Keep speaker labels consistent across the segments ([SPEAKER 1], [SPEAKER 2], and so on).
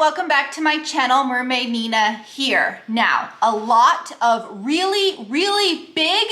[SPEAKER 1] welcome back to my channel. Mermaid Nina here. Now, a lot of really big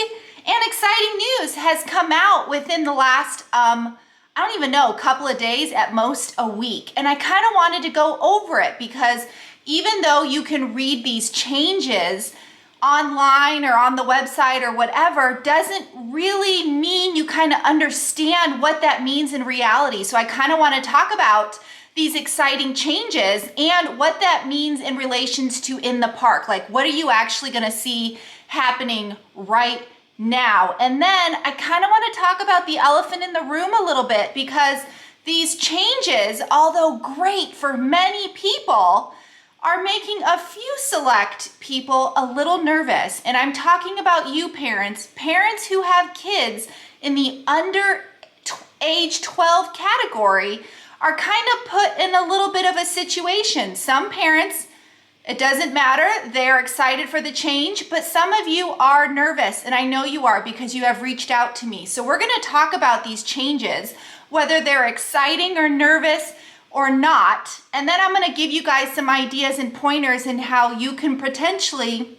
[SPEAKER 1] and exciting news has come out within the last, I don't even know, couple of days, at most a week. And I kind of wanted to go over it because even though you can read these changes online or on the website or whatever, doesn't really mean you kind of understand what that means in reality. So I kind of want to talk about these exciting changes and what that means in relations to in the park. Like, what are you actually going to see happening right now? And then I kind of want to talk about the elephant in the room a little bit, because these changes, although great for many people, are making a few select people a little nervous. And I'm talking about you parents who have kids in the under age 12 category are kind of put in a little bit of a situation. Some parents, it doesn't matter, they're excited for the change, but some of you are nervous, and I know you are because you have reached out to me. So we're gonna talk about these changes, whether they're exciting or nervous or not, and then I'm gonna give you guys some ideas and pointers in how you can potentially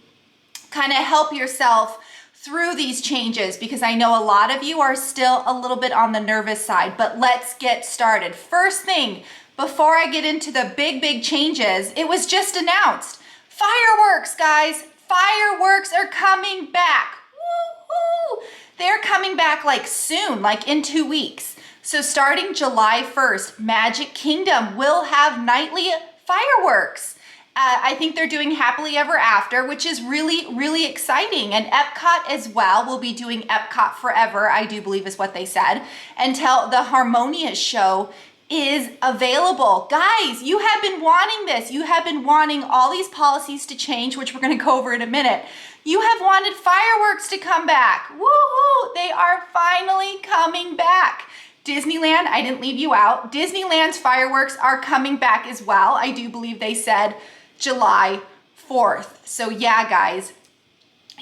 [SPEAKER 1] kind of help yourself through these changes, because I know a lot of you are still a little bit on the nervous side. But let's get started. First thing, before I get into the big changes, it was just announced. Fireworks, guys. Fireworks are coming back. Woo-hoo! They're coming back like soon, like in 2 weeks. So starting July 1st, Magic Kingdom will have nightly fireworks. I think they're doing Happily Ever After, which is really exciting. And Epcot as well will be doing Epcot Forever, I do believe is what they said, until the Harmonious show is available. Guys, you have been wanting this. You have been wanting all these policies to change, which we're going to go over in a minute. You have wanted fireworks to come back. Woohoo! They are finally coming back. Disneyland, I didn't leave you out. Disneyland's fireworks are coming back as well. I do believe they said July 4th. So yeah, guys,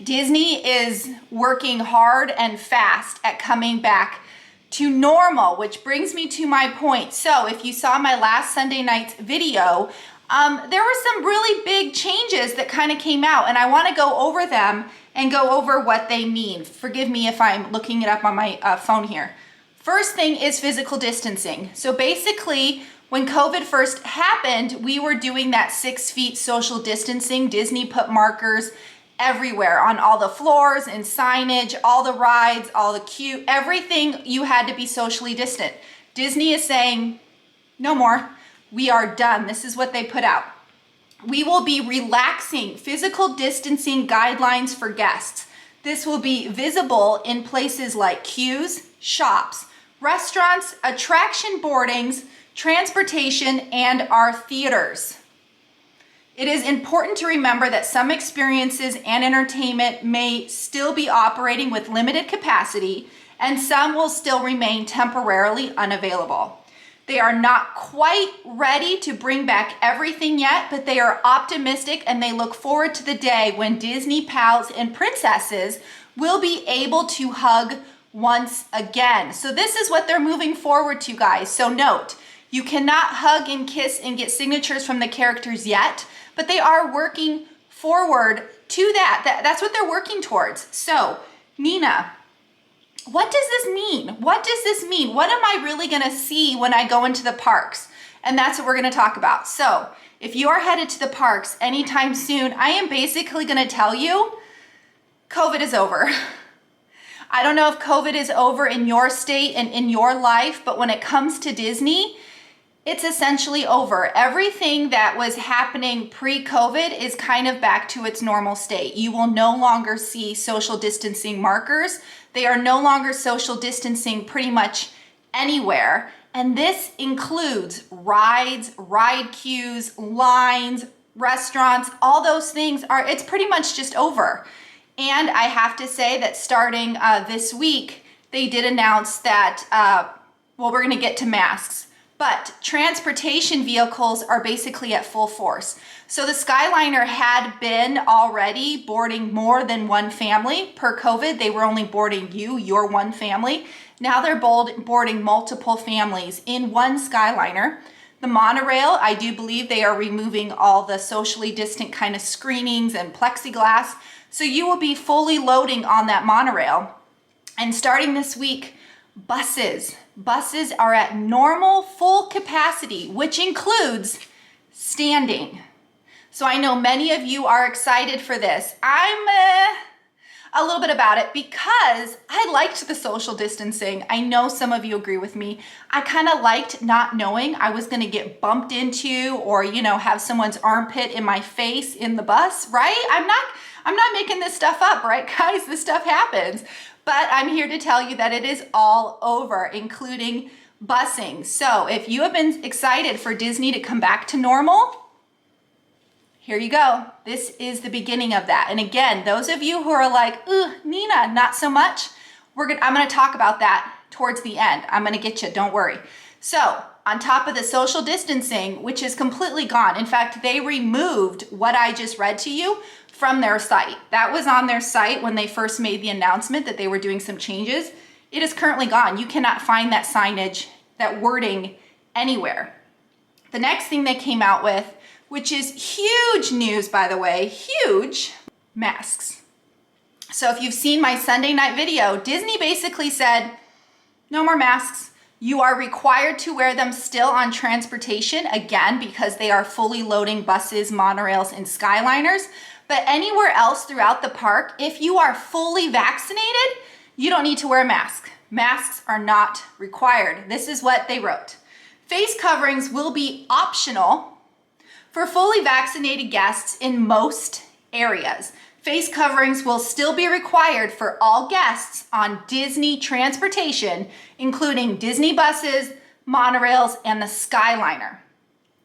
[SPEAKER 1] Disney is working hard and fast at coming back to normal, which brings me to my point. So if you saw my last Sunday night's video, there were some really big changes that kind of came out, and I want to go over them and go over what they mean. Forgive me if I'm looking it up on my phone here. First thing is physical distancing. So basically, when COVID first happened, we were doing that 6 feet social distancing. Disney put markers everywhere on all the floors and signage, all the rides, all the queue, everything you had to be socially distant. Disney is saying, no more, we are done. This is what they put out. We will be relaxing physical distancing guidelines for guests. This will be visible in places like queues, shops, restaurants, attraction boardings, transportation, and our theaters. It is important to remember that some experiences and entertainment may still be operating with limited capacity, and some will still remain temporarily unavailable. They are not quite ready to bring back everything yet, but they are optimistic and they look forward to the day when Disney pals and princesses will be able to hug once again. So this is what they're moving forward to, guys. So note, you cannot hug and kiss and get signatures from the characters yet, but they are working forward to that. That's what they're working towards. So, Nina, what does this mean? What does this mean? What am I really going to see when I go into the parks? And that's what we're going to talk about. So, if you are headed to the parks anytime soon, I am basically going to tell you COVID is over. I don't know if COVID is over in your state and in your life, but when it comes to Disney, it's essentially over. Everything that was happening pre-COVID is kind of back to its normal state. You will no longer see social distancing markers. They are no longer social distancing pretty much anywhere. And this includes rides, ride queues, lines, restaurants, all those things it's pretty much just over. And I have to say that starting this week, they did announce that, we're going to get to masks, but transportation vehicles are basically at full force. So the Skyliner had been already boarding more than one family per COVID. They were only boarding your one family. Now they're boarding multiple families in one Skyliner. The monorail, I do believe they are removing all the socially distant kind of screenings and plexiglass. So you will be fully loading on that monorail. And starting this week, buses are at normal full capacity, which includes standing. So I know many of you are excited for this. I'm a little bit about it because I liked the social distancing. I know some of you agree with me. I kind of liked not knowing I was going to get bumped into or, have someone's armpit in my face in the bus, right? I'm not making this stuff up, right, guys? This stuff happens. But I'm here to tell you that it is all over, including busing. So if you have been excited for Disney to come back to normal, here you go. This is the beginning of that. And again, those of you who are like, ooh, Nina, not so much, I'm gonna talk about that towards the end. I'm gonna get you, don't worry. So on top of the social distancing, which is completely gone. In fact, they removed what I just read to you from their site. That was on their site when they first made the announcement that they were doing some changes. It is currently gone. You cannot find that signage, that wording anywhere. The next thing they came out with, which is huge news, by the way, huge, masks. So if you've seen my Sunday night video, Disney basically said, no more masks. You are required to wear them still on transportation, again, because they are fully loading buses, monorails, and Skyliners. But anywhere else throughout the park, if you are fully vaccinated, you don't need to wear a mask. Masks are not required. This is what they wrote. Face coverings will be optional for fully vaccinated guests in most areas. Face coverings will still be required for all guests on Disney transportation, including Disney buses, monorails, and the Skyliner.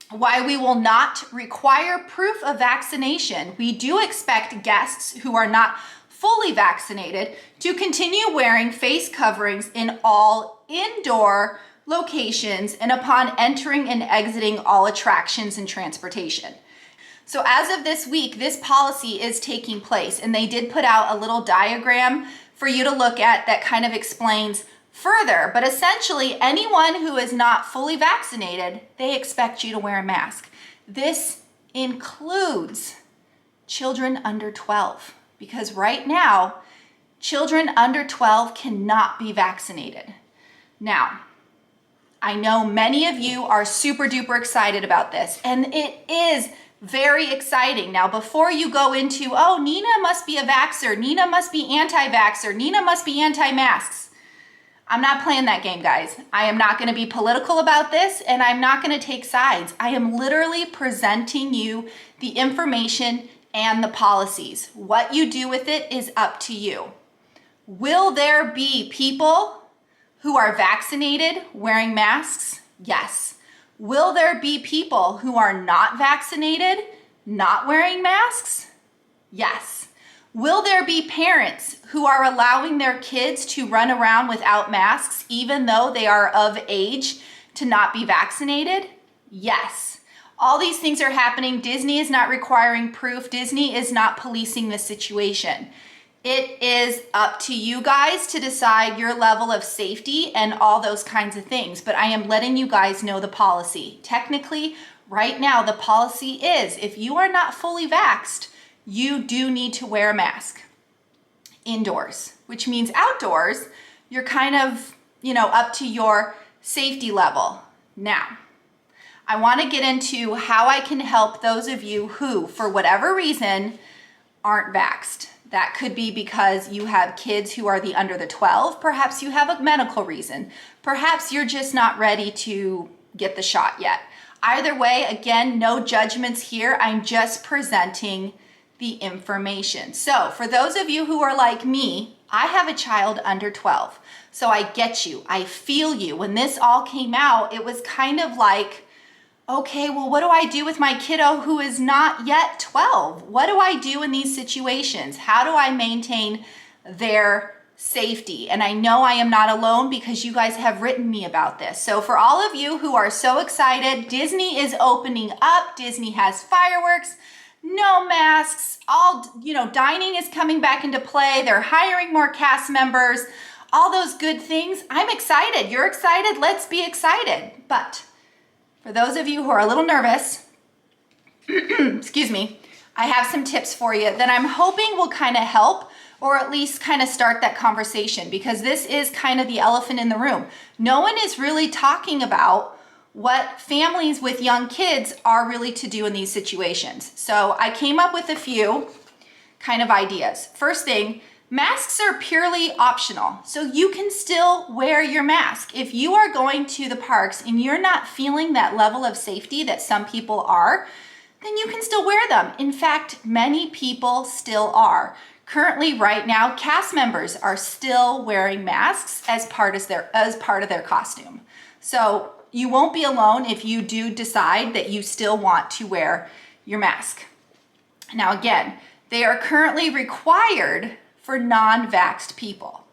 [SPEAKER 1] Why we will not require proof of vaccination, we do expect guests who are not fully vaccinated to continue wearing face coverings in all indoor locations and upon entering and exiting all attractions and transportation. So as of this week, this policy is taking place, and they did put out a little diagram for you to look at that kind of explains further. But essentially, anyone who is not fully vaccinated, they expect you to wear a mask. This includes children under 12, because right now, children under 12 cannot be vaccinated. Now, I know many of you are super duper excited about this, and it is very exciting. Now, before you go into, oh, Nina must be a vaxxer, Nina must be anti-vaxxer, Nina must be anti-masks. I'm not playing that game, guys. I am not going to be political about this, and I'm not going to take sides. I am literally presenting you the information and the policies. What you do with it is up to you. Will there be people who are vaccinated wearing masks? Yes. Will there be people who are not vaccinated not wearing masks? Yes. Will there be parents who are allowing their kids to run around without masks even though they are of age to not be vaccinated? Yes. All these things are happening. Disney is not requiring proof. Disney is not policing the situation. It is up to you guys to decide your level of safety and all those kinds of things. But I am letting you guys know the policy. Technically, right now, the policy is if you are not fully vaxxed, you do need to wear a mask indoors, which means outdoors, you're kind of, up to your safety level. Now, I want to get into how I can help those of you who, for whatever reason, aren't vaxxed. That could be because you have kids who are under the 12. Perhaps you have a medical reason. Perhaps you're just not ready to get the shot yet. Either way, again, no judgments here. I'm just presenting the information. So for those of you who are like me, I have a child under 12. So I get you. I feel you. When this all came out, it was kind of like, okay, well, what do I do with my kiddo who is not yet 12? What do I do in these situations? How do I maintain their safety? And I know I am not alone because you guys have written me about this. So for all of you who are so excited, Disney is opening up. Disney has fireworks, no masks, dining is coming back into play. They're hiring more cast members, all those good things. I'm excited. You're excited. Let's be excited. But For those of you who are a little nervous, excuse me, I have some tips for you that I'm hoping will kind of help, or at least kind of start that conversation, because this is kind of the elephant in the room. No one is really talking about what families with young kids are really to do in these situations. So I came up with a few kind of ideas. First thing, masks are purely optional. So you can still wear your mask. If you are going to the parks and you're not feeling that level of safety that some people are, then you can still wear them. In fact, many people still are. Currently, right now, cast members are still wearing masks as part of their costume. So you won't be alone if you do decide that you still want to wear your mask. Now again, they are currently required for non-vaxxed people.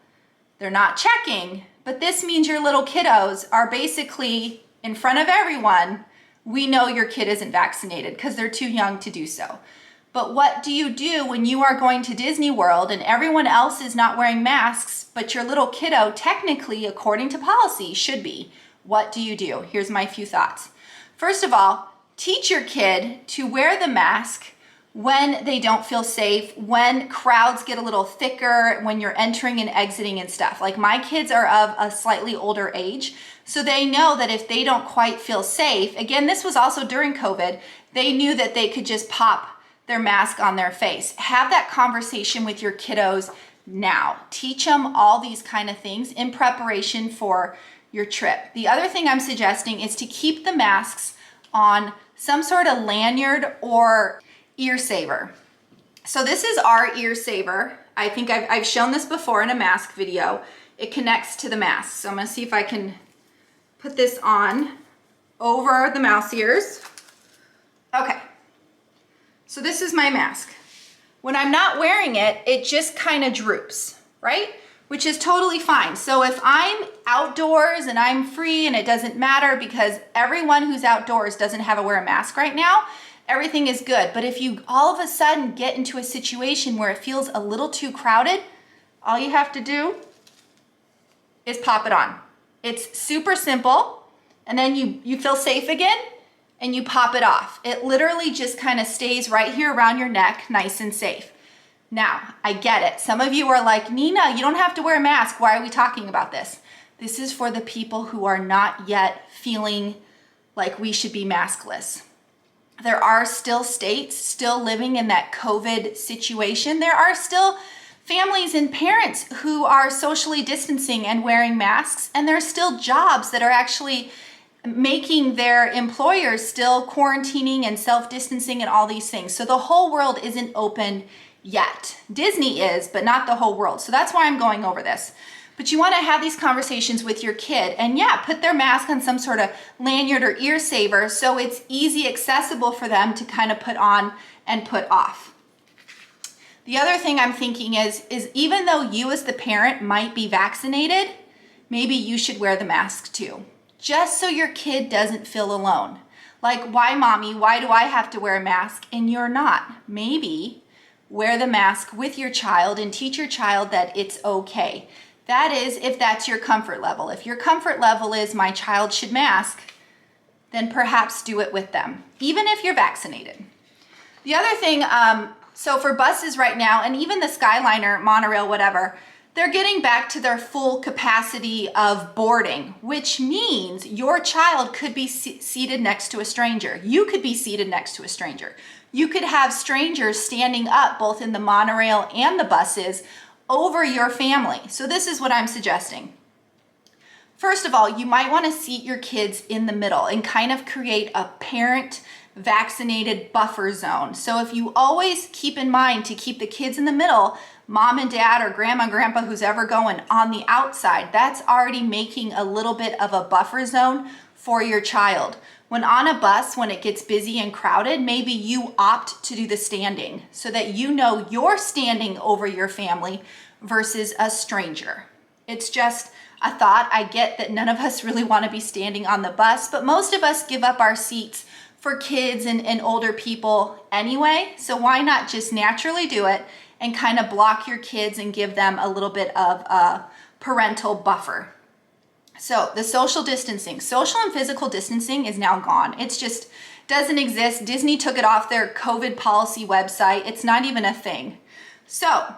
[SPEAKER 1] They're not checking, but this means your little kiddos are basically in front of everyone. We know your kid isn't vaccinated because they're too young to do so. But what do you do when you are going to Disney World and everyone else is not wearing masks, but your little kiddo technically, according to policy, should be? What do you do? Here's my few thoughts. First of all, teach your kid to wear the mask when they don't feel safe, when crowds get a little thicker, when you're entering and exiting and stuff. Like my kids are of a slightly older age, so they know that if they don't quite feel safe, again, this was also during COVID, they knew that they could just pop their mask on their face. Have that conversation with your kiddos now. Teach them all these kind of things in preparation for your trip. The other thing I'm suggesting is to keep the masks on some sort of lanyard or ear saver. So this is our ear saver. I think I've shown this before in a mask video. It connects to the mask. So I'm gonna see if I can put this on over the mouse ears. Okay, so this is my mask. When I'm not wearing it, it just kind of droops, right? Which is totally fine. So if I'm outdoors and I'm free and it doesn't matter because everyone who's outdoors doesn't have to wear a mask right now, everything is good. But if you all of a sudden get into a situation where it feels a little too crowded, all you have to do is pop it on. It's super simple. And then you feel safe again and you pop it off. It literally just kind of stays right here around your neck, nice and safe. Now, I get it. Some of you are like, Nina, you don't have to wear a mask. Why are we talking about this? This is for the people who are not yet feeling like we should be maskless. There are still states still living in that COVID situation. There are still families and parents who are socially distancing and wearing masks, and there are still jobs that are actually making their employers still quarantining and self-distancing and all these things. So the whole world isn't open yet. Disney is, but not the whole world. So that's why I'm going over this. But you want to have these conversations with your kid and yeah, put their mask on some sort of lanyard or ear saver so it's easy accessible for them to kind of put on and put off. The other thing I'm thinking is even though you as the parent might be vaccinated, maybe you should wear the mask too, just so your kid doesn't feel alone. Like, why mommy, why do I have to wear a mask and you're not? Maybe wear the mask with your child and teach your child that it's okay. That is, if that's your comfort level. If your comfort level is my child should mask, then perhaps do it with them, even if you're vaccinated. The other thing, so for buses right now, and even the Skyliner, monorail, whatever, they're getting back to their full capacity of boarding, which means your child could be seated next to a stranger. You could be seated next to a stranger. You could have strangers standing up both in the monorail and the buses over your family. So this is what I'm suggesting. First of all, you might want to seat your kids in the middle and kind of create a parent vaccinated buffer zone. So if you always keep in mind to keep the kids in the middle, mom and dad or grandma and grandpa, who's ever going on the outside, that's already making a little bit of a buffer zone for your child. When on a bus, when it gets busy and crowded, maybe you opt to do the standing so that you know you're standing over your family versus a stranger. It's just a thought. I get that none of us really want to be standing on the bus, but most of us give up our seats for kids and older people anyway. So why not just naturally do it and kind of block your kids and give them a little bit of a parental buffer. So the social distancing, social and physical distancing is now gone. It's just doesn't exist. Disney took it off their COVID policy website. It's not even a thing. So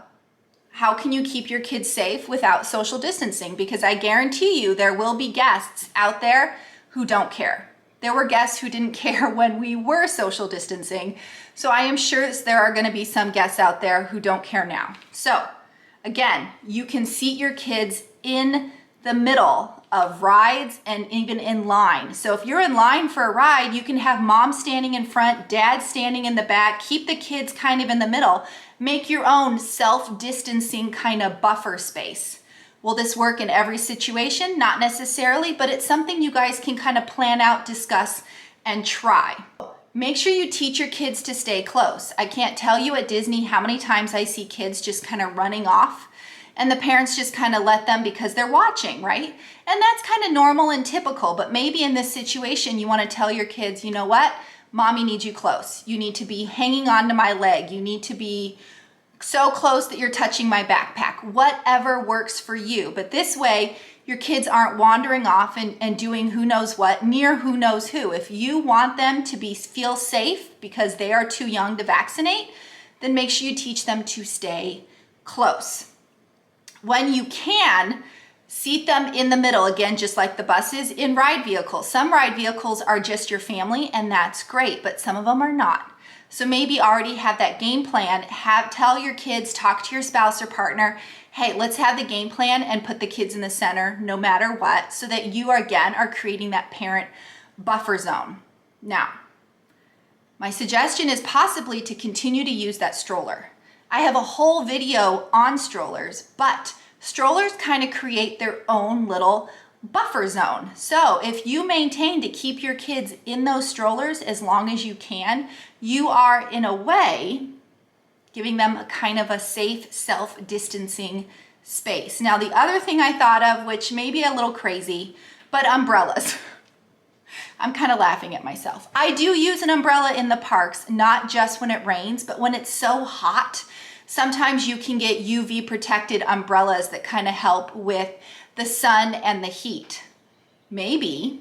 [SPEAKER 1] how can you keep your kids safe without social distancing? Because I guarantee you there will be guests out there who don't care. There were guests who didn't care when we were social distancing. So I am sure there are going to be some guests out there who don't care now. So again, you can seat your kids in the middle of rides and even in line. So if you're in line for a ride, you can have mom standing in front, dad standing in the back, keep the kids kind of in the middle, make your own self-distancing kind of buffer space. Will this work in every situation? Not necessarily, but it's something you guys can kind of plan out, discuss, and try. Make sure you teach your kids to stay close. I can't tell you at Disney how many times I see kids just kind of running off and the parents just kind of let them because they're watching, right? And that's kind of normal and typical, but maybe in this situation, you want to tell your kids, you know what? Mommy needs you close. You need to be hanging onto my leg. You need to be so close that you're touching my backpack. Whatever works for you. But this way, your kids aren't wandering off and doing who knows what, near who knows who. If you want them to feel safe because they are too young to vaccinate, then make sure you teach them to stay close. When you can, seat them in the middle, again, just like the buses in ride vehicles. Some ride vehicles are just your family, and that's great, but some of them are not. So maybe already have that game plan, tell your kids, talk to your spouse or partner, hey, let's have the game plan and put the kids in the center no matter what, so that you, again, are creating that parent buffer zone. Now, my suggestion is possibly to continue to use that stroller. I have a whole video on strollers, but strollers kind of create their own little buffer zone. So if you maintain to keep your kids in those strollers as long as you can, you are in a way giving them a kind of a safe self-distancing space. Now, the other thing I thought of, which may be a little crazy, but umbrellas. I'm kind of laughing at myself. I do use an umbrella in the parks, not just when it rains, but when it's so hot. Sometimes you can get UV protected umbrellas that kind of help with the sun and the heat. Maybe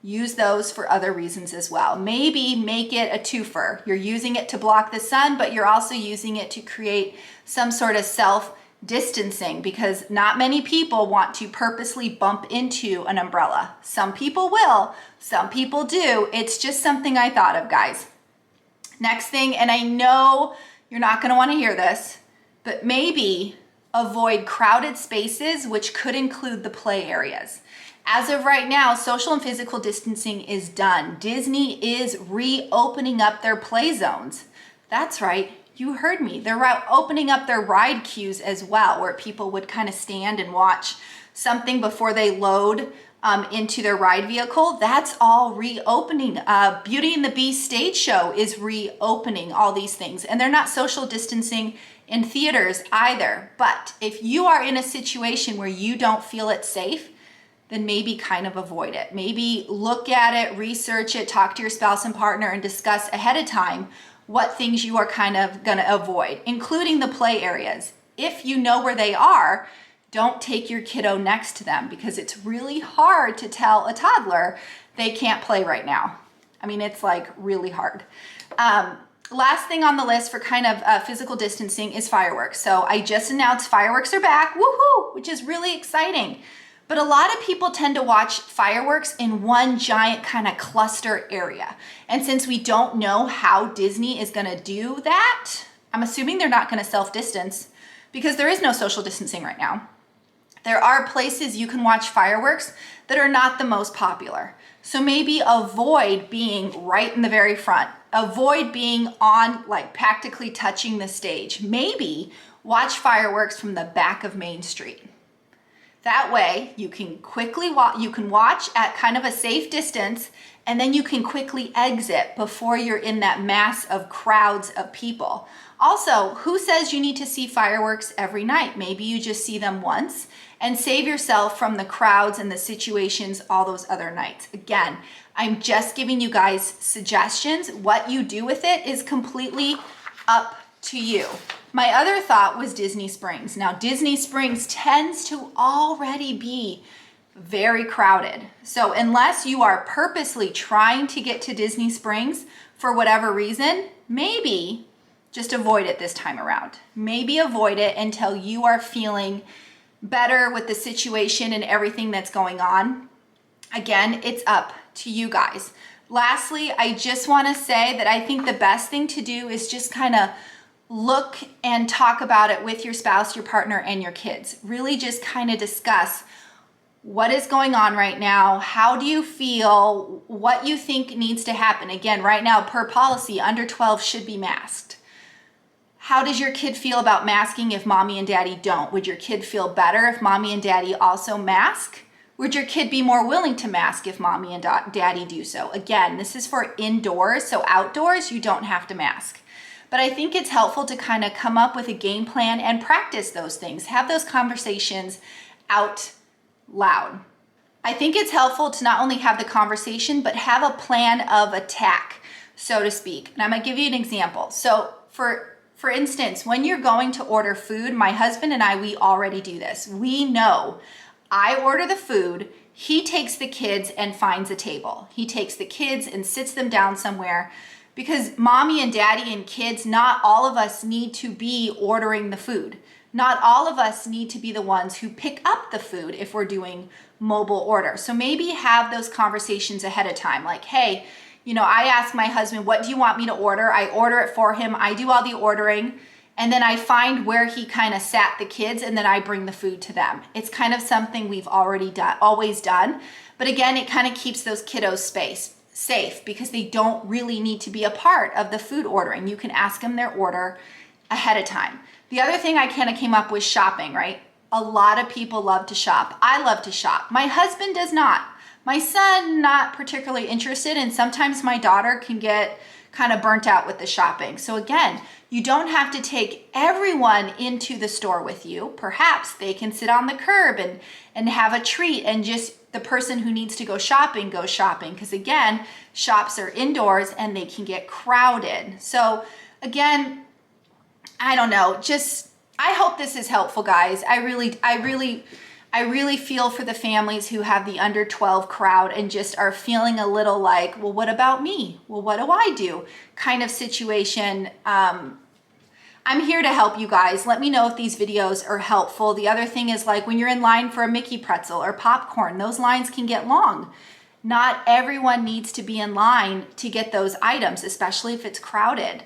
[SPEAKER 1] use those for other reasons as well. Maybe make it a twofer. You're using it to block the sun, but you're also using it to create some sort of self-distancing, because not many people want to purposely bump into an umbrella. Some people will, some people do. It's just something I thought of, guys. Next thing, and I know you're not going to want to hear this, but maybe avoid crowded spaces, which could include the play areas. As of right now, social and physical distancing is done. Disney is reopening up their play zones. That's right, you heard me. They're opening up their ride queues as well, where people would kind of stand and watch something before they load into their ride vehicle. That's all reopening. Beauty and the Beast stage show is reopening, all these things. And they're not social distancing in theaters either. But if you are in a situation where you don't feel it's safe, then maybe kind of avoid it. Maybe look at it, research it, talk to your spouse and partner, and discuss ahead of time what things you are kind of gonna avoid, including the play areas. If you know where they are, don't take your kiddo next to them, because it's really hard to tell a toddler they can't play right now. I mean, it's like really hard. Last thing on the list for kind of physical distancing is fireworks. So I just announced fireworks are back, woohoo, which is really exciting. But a lot of people tend to watch fireworks in one giant kind of cluster area. And since we don't know how Disney is gonna do that, I'm assuming they're not gonna self-distance, because there is no social distancing right now. There are places you can watch fireworks that are not the most popular. So maybe avoid being right in the very front. Avoid being on, like, practically touching the stage. Maybe watch fireworks from the back of Main Street. That way you can quickly watch at kind of a safe distance, and then you can quickly exit before you're in that mass of crowds of people. Also, who says you need to see fireworks every night? Maybe you just see them once and save yourself from the crowds and the situations all those other nights. Again, I'm just giving you guys suggestions. What you do with it is completely up to you. My other thought was Disney Springs. Now, Disney Springs tends to already be very crowded. So unless you are purposely trying to get to Disney Springs for whatever reason, maybe just avoid it this time around. Maybe avoid it until you are feeling better with the situation and everything that's going on. Again, it's up to you guys. Lastly, I just want to say that I think the best thing to do is just kind of look and talk about it with your spouse, your partner, and your kids. Really just kind of discuss what is going on right now. How do you feel? What you think needs to happen? Again, right now, per policy, under 12 should be masked. How does your kid feel about masking if mommy and daddy don't? Would your kid feel better if mommy and daddy also mask? Would your kid be more willing to mask if mommy and daddy do so? Again, this is for indoors, so outdoors you don't have to mask. But I think it's helpful to kind of come up with a game plan and practice those things. Have those conversations out loud. I think it's helpful to not only have the conversation, but have a plan of attack, so to speak. And I'm gonna give you an example. So for instance, when you're going to order food, my husband and I, we already do this. We know I order the food, he takes the kids and finds a table. He takes the kids and sits them down somewhere, because mommy and daddy and kids, not all of us need to be ordering the food. Not all of us need to be the ones who pick up the food if we're doing mobile order. So maybe have those conversations ahead of time. Like, hey, you know, I ask my husband, what do you want me to order? I order it for him. I do all the ordering. And then I find where he kind of sat the kids, and then I bring the food to them. It's kind of something we've always done. But again, it kind of keeps those kiddos safe, because they don't really need to be a part of the food ordering. You can ask them their order ahead of time. The other thing I kind of came up with, shopping, right? A lot of people love to shop. I love to shop. My husband does not. My son, not particularly interested, and sometimes my daughter can get kind of burnt out with the shopping. So again, you don't have to take everyone into the store with you. Perhaps they can sit on the curb and have a treat, and just the person who needs to go shopping, go shopping. Because again, shops are indoors and they can get crowded. So again, I don't know, just, I hope this is helpful, guys. I really feel for the families who have the under 12 crowd and just are feeling a little like, well, what about me? Well, what do I do? Kind of situation. I'm here to help you guys. Let me know if these videos are helpful. The other thing is, like, when you're in line for a Mickey pretzel or popcorn, those lines can get long. Not everyone needs to be in line to get those items, especially if it's crowded.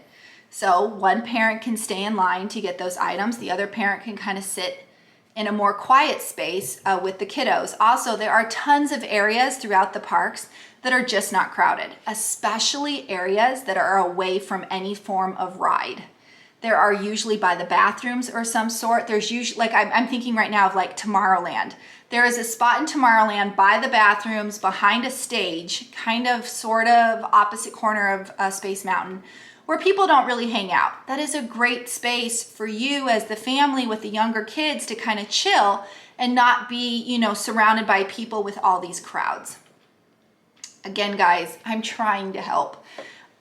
[SPEAKER 1] So one parent can stay in line to get those items. The other parent can kind of sit in a more quiet space with the kiddos. Also, there are tons of areas throughout the parks that are just not crowded, especially areas that are away from any form of ride. There are usually by the bathrooms or some sort. There's usually, like, I'm thinking right now of like Tomorrowland. There is a spot in Tomorrowland by the bathrooms, behind a stage, kind of sort of opposite corner of Space Mountain, where people don't really hang out. That is a great space for you as the family with the younger kids to kind of chill and not be, you know, surrounded by people with all these crowds. Again, guys, I'm trying to help.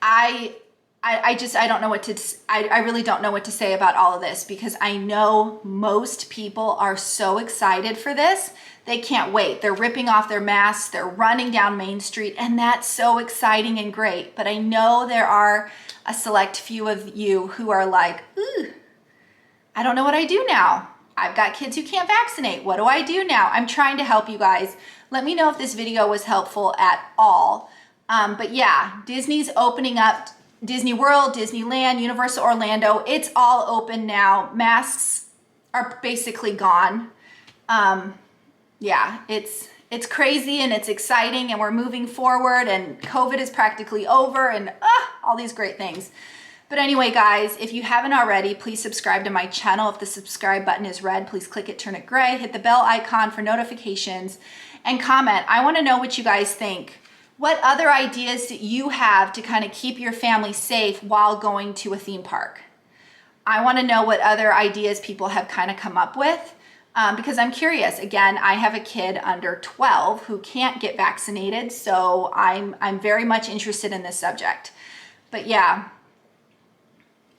[SPEAKER 1] I don't know what to, I really don't know what to say about all of this, because I know most people are so excited for this. They can't wait. They're ripping off their masks. They're running down Main Street, and that's so exciting and great. But I know there are a select few of you who are like, ooh, I don't know what I do now. I've got kids who can't vaccinate. What do I do now? I'm trying to help you guys. Let me know if this video was helpful at all. But yeah, Disney's opening up. Disney World, Disneyland, Universal Orlando, it's all open now. Masks are basically gone. Yeah, it's crazy and it's exciting, and we're moving forward, and COVID is practically over, and all these great things. But anyway, guys, if you haven't already, please subscribe to my channel. If the subscribe button is red, please click it, turn it gray, hit the bell icon for notifications, and comment. I want to know what you guys think. What other ideas do you have to kind of keep your family safe while going to a theme park? I want to know what other ideas people have kind of come up with, because I'm curious. Again, I have a kid under 12 who can't get vaccinated, so I'm very much interested in this subject. But yeah,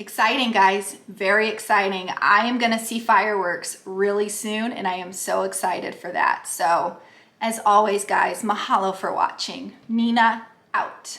[SPEAKER 1] exciting, guys, very exciting. I am going to see fireworks really soon, and I am so excited for that. So As always, guys, mahalo for watching. Nina out.